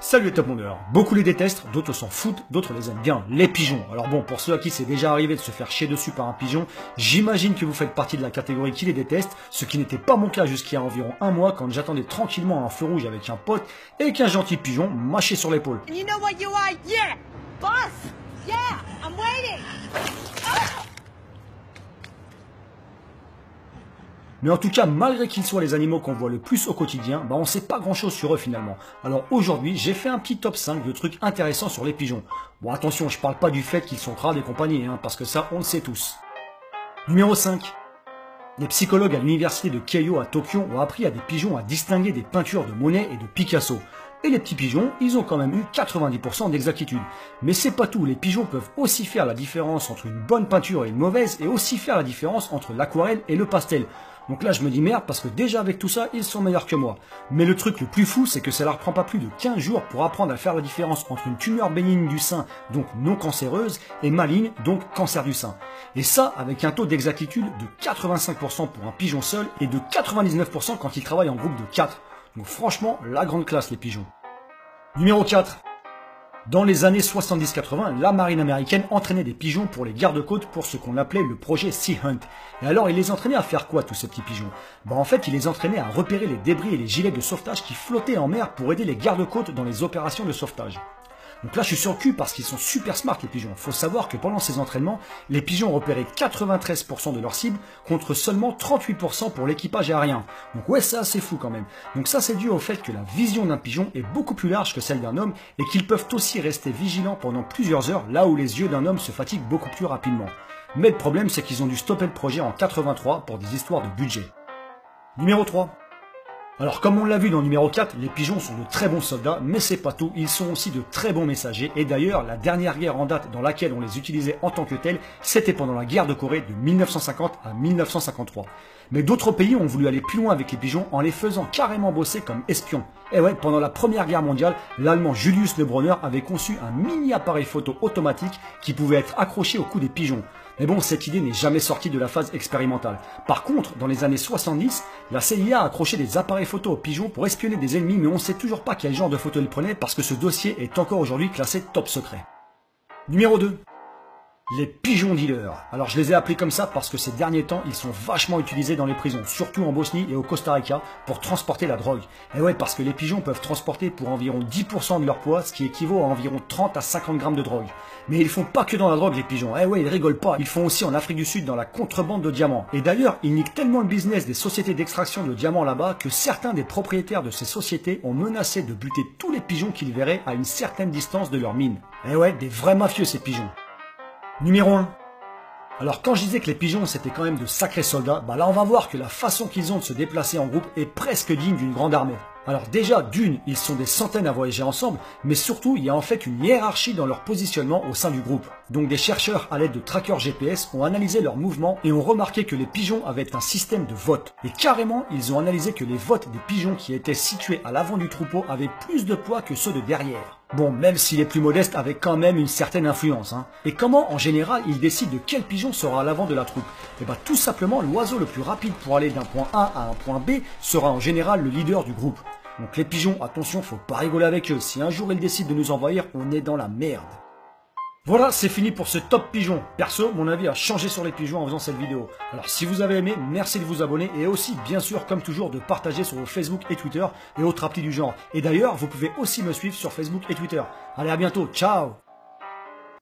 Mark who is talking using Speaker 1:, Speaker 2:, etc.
Speaker 1: Salut les top mondeurs, beaucoup les détestent, d'autres s'en foutent, d'autres les aiment bien, les pigeons. Alors bon, pour ceux à qui c'est déjà arrivé de se faire chier dessus par un pigeon, j'imagine que vous faites partie de la catégorie qui les déteste, ce qui n'était pas mon cas jusqu'il y a environ un mois quand j'attendais tranquillement un feu rouge avec un pote et qu'un gentil pigeon mâchait sur l'épaule.
Speaker 2: And you know what you are? Yeah! Boss! Yeah! I'm waiting!
Speaker 1: Mais en tout cas, malgré qu'ils soient les animaux qu'on voit le plus au quotidien, on sait pas grand chose sur eux finalement. Alors aujourd'hui, j'ai fait un petit top 5 de trucs intéressants sur les pigeons. Bon attention, je parle pas du fait qu'ils sont crades et compagnie, parce que ça, on le sait tous. Numéro 5. Les psychologues à l'université de Keio à Tokyo ont appris à des pigeons à distinguer des peintures de Monet et de Picasso. Et les petits pigeons, ils ont quand même eu 90% d'exactitude. Mais c'est pas tout, les pigeons peuvent aussi faire la différence entre une bonne peinture et une mauvaise, et aussi faire la différence entre l'aquarelle et le pastel. Donc là je me dis merde parce que déjà avec tout ça, ils sont meilleurs que moi. Mais le truc le plus fou, c'est que ça leur prend pas plus de 15 jours pour apprendre à faire la différence entre une tumeur bénigne du sein, donc non cancéreuse, et maligne, donc cancer du sein. Et ça avec un taux d'exactitude de 85% pour un pigeon seul, et de 99% quand il travaille en groupe de 4. Donc franchement, la grande classe les pigeons. Numéro 4. Dans les années 70-80, la marine américaine entraînait des pigeons pour les gardes-côtes pour ce qu'on appelait le projet Sea Hunt. Et alors, il les entraînait à faire quoi, tous ces petits pigeons? En fait, il les entraînait à repérer les débris et les gilets de sauvetage qui flottaient en mer pour aider les gardes-côtes dans les opérations de sauvetage. Donc là, je suis sur le cul parce qu'ils sont super smart, les pigeons. Faut savoir que pendant ces entraînements, les pigeons repéraient 93% de leur cible contre seulement 38% pour l'équipage aérien. Donc ouais, ça, c'est fou quand même. Donc ça, c'est dû au fait que la vision d'un pigeon est beaucoup plus large que celle d'un homme et qu'ils peuvent aussi rester vigilants pendant plusieurs heures, là où les yeux d'un homme se fatiguent beaucoup plus rapidement. Mais le problème, c'est qu'ils ont dû stopper le projet en 83 pour des histoires de budget. Numéro 3. Alors comme on l'a vu dans le numéro 4, les pigeons sont de très bons soldats, mais c'est pas tout, ils sont aussi de très bons messagers, et d'ailleurs la dernière guerre en date dans laquelle on les utilisait en tant que tels, c'était pendant la guerre de Corée de 1950 à 1953. Mais d'autres pays ont voulu aller plus loin avec les pigeons en les faisant carrément bosser comme espions. Et ouais, pendant la première guerre mondiale, l'allemand Julius Le Bronner avait conçu un mini appareil photo automatique qui pouvait être accroché au cou des pigeons. Mais bon, cette idée n'est jamais sortie de la phase expérimentale. Par contre, dans les années 70, la CIA a accroché des appareils photo aux pigeons pour espionner des ennemis, mais on ne sait toujours pas quel genre de photo ils prenaient parce que ce dossier est encore aujourd'hui classé top secret. Numéro 2. Les pigeons dealers. Alors je les ai appelés comme ça parce que ces derniers temps, ils sont vachement utilisés dans les prisons, surtout en Bosnie et au Costa Rica, pour transporter la drogue. Et ouais, parce que les pigeons peuvent transporter pour environ 10% de leur poids, ce qui équivaut à environ 30 à 50 grammes de drogue. Mais ils font pas que dans la drogue les pigeons, ouais, ils rigolent pas, ils font aussi en Afrique du Sud dans la contrebande de diamants. Et d'ailleurs, ils niquent tellement le business des sociétés d'extraction de diamants là-bas que certains des propriétaires de ces sociétés ont menacé de buter tous les pigeons qu'ils verraient à une certaine distance de leur mine. Et ouais, des vrais mafieux ces pigeons. Numéro 1. Alors quand je disais que les pigeons c'était quand même de sacrés soldats, là on va voir que la façon qu'ils ont de se déplacer en groupe est presque digne d'une grande armée. Alors déjà, d'une, ils sont des centaines à voyager ensemble, mais surtout il y a en fait une hiérarchie dans leur positionnement au sein du groupe. Donc des chercheurs à l'aide de trackers GPS ont analysé leurs mouvements et ont remarqué que les pigeons avaient un système de vote. Et carrément, ils ont analysé que les votes des pigeons qui étaient situés à l'avant du troupeau avaient plus de poids que ceux de derrière. Bon, même si les plus modestes avaient quand même une certaine influence. Et comment, en général, ils décident de quel pigeon sera à l'avant de la troupe? Tout simplement, l'oiseau le plus rapide pour aller d'un point A à un point B sera en général le leader du groupe. Donc les pigeons, attention, faut pas rigoler avec eux. Si un jour ils décident de nous envahir, on est dans la merde. Voilà, c'est fini pour ce top pigeon. Perso, mon avis a changé sur les pigeons en faisant cette vidéo. Alors si vous avez aimé, merci de vous abonner et aussi, bien sûr, comme toujours, de partager sur vos Facebook et Twitter et autres applis du genre. Et d'ailleurs, vous pouvez aussi me suivre sur Facebook et Twitter. Allez, à bientôt, ciao!